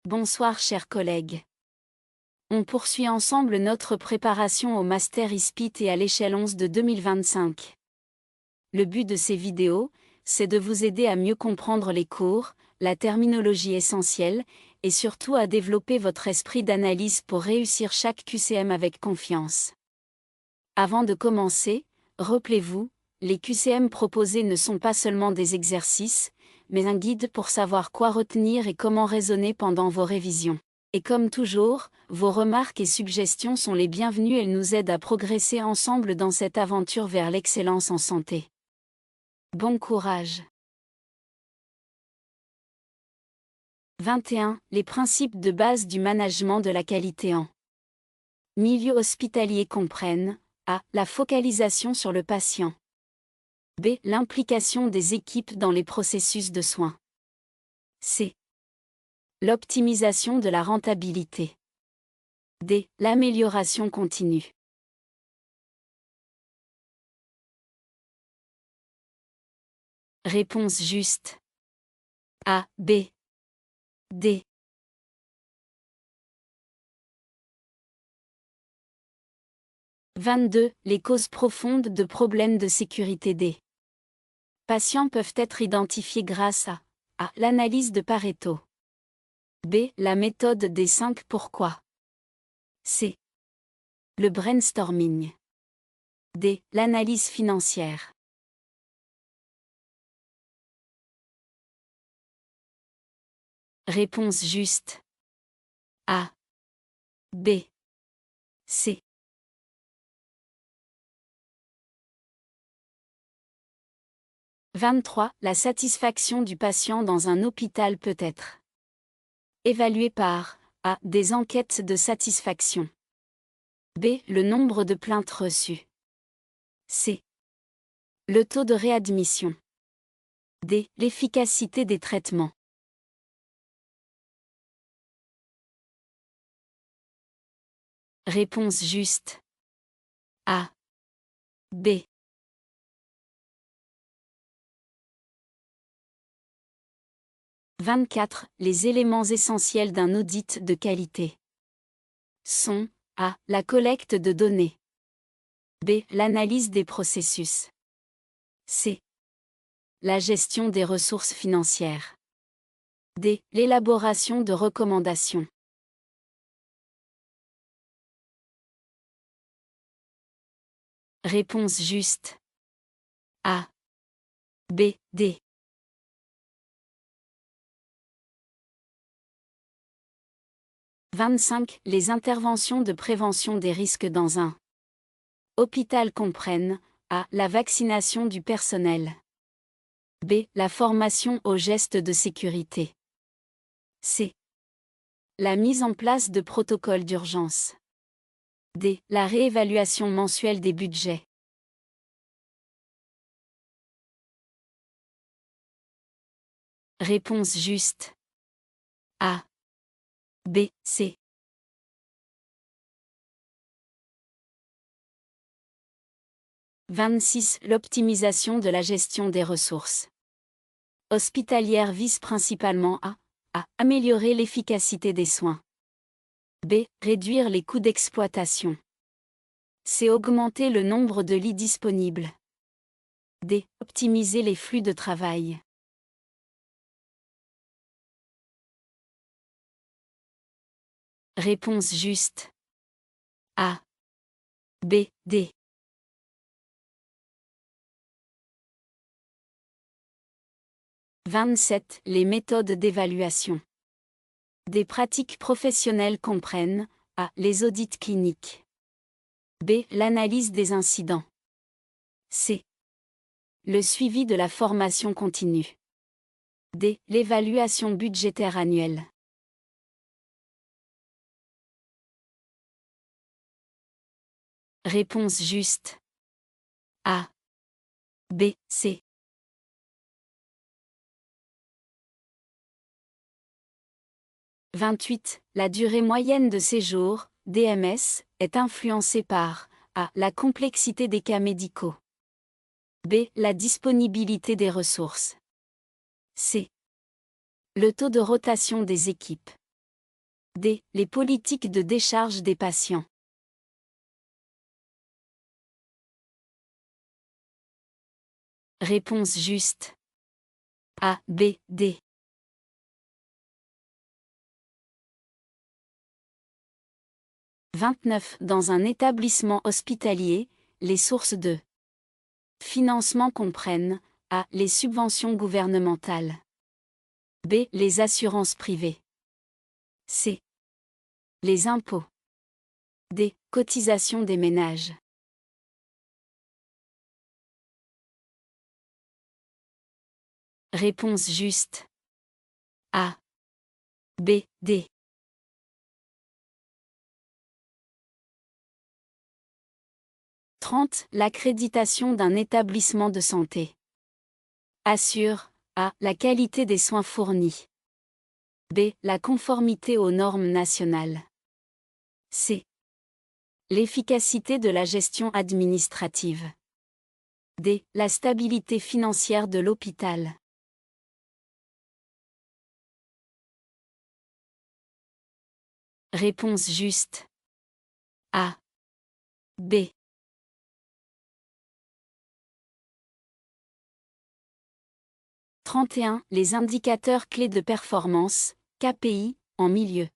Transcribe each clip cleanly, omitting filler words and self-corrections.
Bonsoir chers collègues. On poursuit ensemble notre préparation au Master ISPIT et à l'échelle 11 de 2025. Le but de ces vidéos, c'est de vous aider à mieux comprendre les cours, la terminologie essentielle, et surtout à développer votre esprit d'analyse pour réussir chaque QCM avec confiance. Avant de commencer, rappelez-vous, les QCM proposés ne sont pas seulement des exercices, mais un guide pour savoir quoi retenir et comment raisonner pendant vos révisions. Et comme toujours, vos remarques et suggestions sont les bienvenues, elles nous aident à progresser ensemble dans cette aventure vers l'excellence en santé. Bon courage. 21. Les principes de base du management de la qualité en milieu hospitalier comprennent a. La focalisation sur le patient. B. L'implication des équipes dans les processus de soins. C. L'optimisation de la rentabilité. D. L'amélioration continue. Réponse juste. A, B, D. 22. Les causes profondes de problèmes de sécurité des patients peuvent être identifiées grâce à A. L'analyse de Pareto. B. La méthode des 5 pourquoi. C. Le brainstorming. D. L'analyse financière. Réponse juste. A, B, C. 23. La satisfaction du patient dans un hôpital peut être évaluée par A. Des enquêtes de satisfaction. B. Le nombre de plaintes reçues. C. Le taux de réadmission. D. L'efficacité des traitements. Réponse juste. A, B. 24. Les éléments essentiels d'un audit de qualité sont A. La collecte de données. B. L'analyse des processus. C. La gestion des ressources financières. D. L'élaboration de recommandations. Réponse juste. A, B, D. 25. Les interventions de prévention des risques dans un hôpital comprennent A. La vaccination du personnel. B. La formation aux gestes de sécurité. C. La mise en place de protocoles d'urgence. D. La réévaluation mensuelle des budgets. Réponse juste. A, B, C. 26. L'optimisation de la gestion des ressources hospitalières vise principalement à A. Améliorer l'efficacité des soins. B. Réduire les coûts d'exploitation. C. Augmenter le nombre de lits disponibles. D. Optimiser les flux de travail. Réponse juste. A, B, D. 27. Les méthodes d'évaluation des pratiques professionnelles comprennent A. Les audits cliniques. B. L'analyse des incidents. C. Le suivi de la formation continue. D. L'évaluation budgétaire annuelle. Réponse juste. A, B, C. 28. La durée moyenne de séjour, DMS, est influencée par A. La complexité des cas médicaux. B. La disponibilité des ressources. C. Le taux de rotation des équipes. D. Les politiques de décharge des patients. Réponse juste. A, B, D. 29. Dans un établissement hospitalier, les sources de financement comprennent A. Les subventions gouvernementales. B. Les assurances privées. C. Les impôts. D. Cotisations des ménages. Réponse juste. A. B, D. 30. L'accréditation d'un établissement de santé. Assure A. La qualité des soins fournis. B. La conformité aux normes nationales. C. L'efficacité de la gestion administrative. D. La stabilité financière de l'hôpital. Réponse juste. A. B. 31. Les indicateurs clés de performance, KPI, en milieu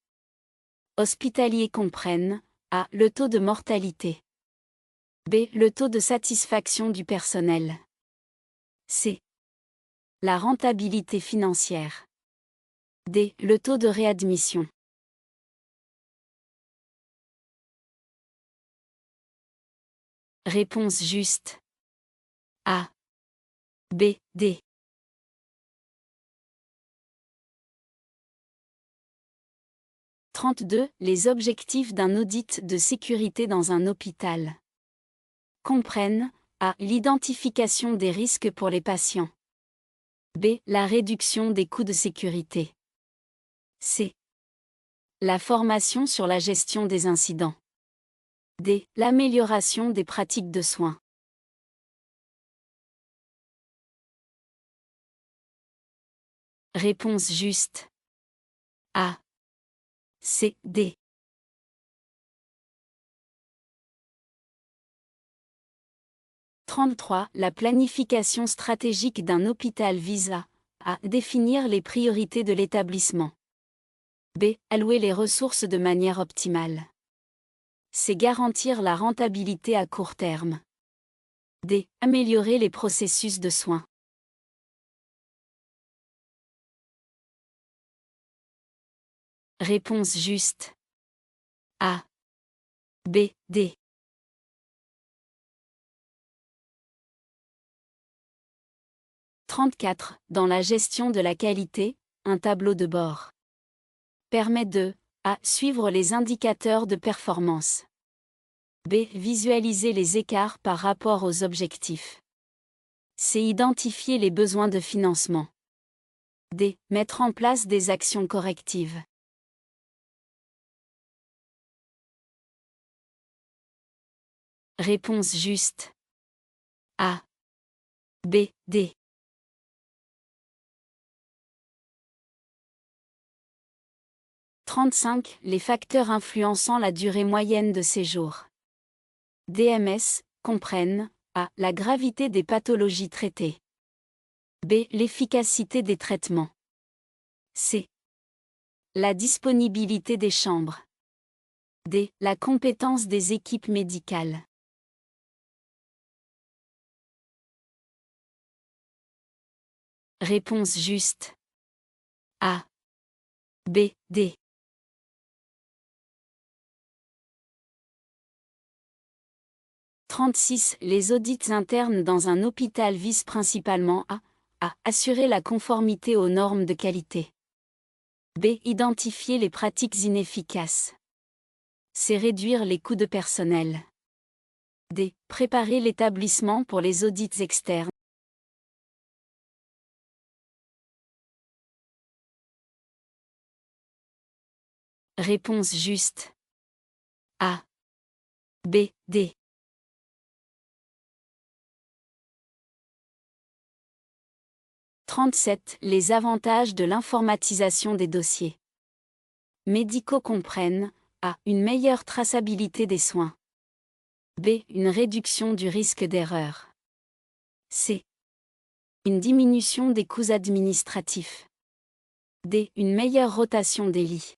hospitalier comprennent A. Le taux de mortalité. B. Le taux de satisfaction du personnel. C. La rentabilité financière. D. Le taux de réadmission. Réponse juste. A. B, D. 32. Les objectifs d'un audit de sécurité dans un hôpital comprennent A. L'identification des risques pour les patients. B. La réduction des coûts de sécurité. C. La formation sur la gestion des incidents. D. L'amélioration des pratiques de soins. Réponse juste. A. C, D. 33. La planification stratégique d'un hôpital vise à A. Définir les priorités de l'établissement. B. Allouer les ressources de manière optimale. C. Garantir la rentabilité à court terme. D. Améliorer les processus de soins. Réponse juste. A. B, D. 34. Dans la gestion de la qualité, un tableau de bord permet de A. Suivre les indicateurs de performance. B. Visualiser les écarts par rapport aux objectifs. C. Identifier les besoins de financement. D. Mettre en place des actions correctives. Réponse juste. A. B, D. 35. Les facteurs influençant la durée moyenne de séjour. DMS, comprennent A. La gravité des pathologies traitées. B. L'efficacité des traitements. C. La disponibilité des chambres. D. La compétence des équipes médicales. Réponse juste. A. B, D. 36. Les audits internes dans un hôpital visent principalement à A. Assurer la conformité aux normes de qualité. B. Identifier les pratiques inefficaces. C. Réduire les coûts de personnel. D. Préparer l'établissement pour les audits externes. Réponse juste. A. B, D. 37. Les avantages de l'informatisation des dossiers médicaux comprennent A. Une meilleure traçabilité des soins. B. Une réduction du risque d'erreur. C. Une diminution des coûts administratifs. D. Une meilleure rotation des lits.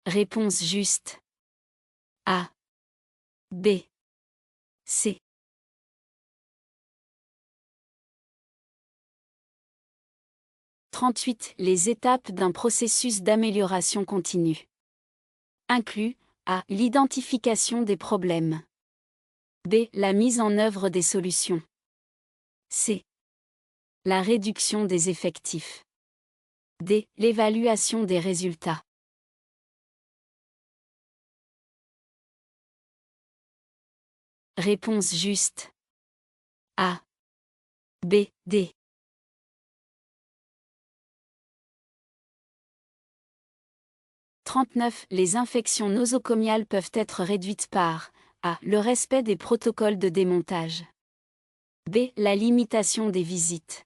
Réponse juste. A. B. C. 38. Les étapes d'un processus d'amélioration continue. Inclut A. L'identification des problèmes. B. La mise en œuvre des solutions. C. La réduction des effectifs. D. L'évaluation des résultats. Réponse juste. A. B. D. 39. Les infections nosocomiales peuvent être réduites par A. Le respect des protocoles de démontage. B. La limitation des visites.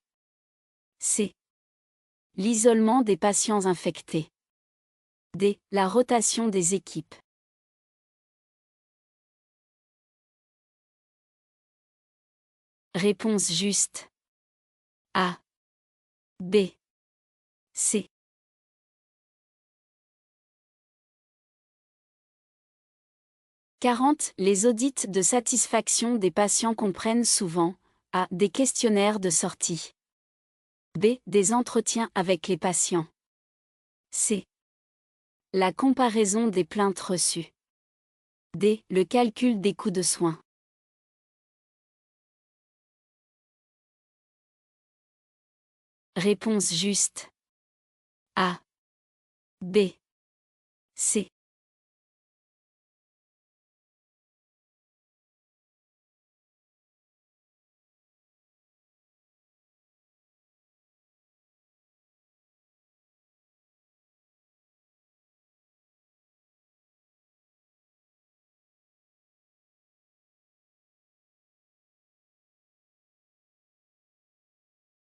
C. L'isolement des patients infectés. D. La rotation des équipes. Réponse juste. A. B. C. 40. Les audits de satisfaction des patients comprennent souvent A. Des questionnaires de sortie. B. Des entretiens avec les patients. C. La comparaison des plaintes reçues. D. Le calcul des coûts de soins. Réponse juste. A. B. C.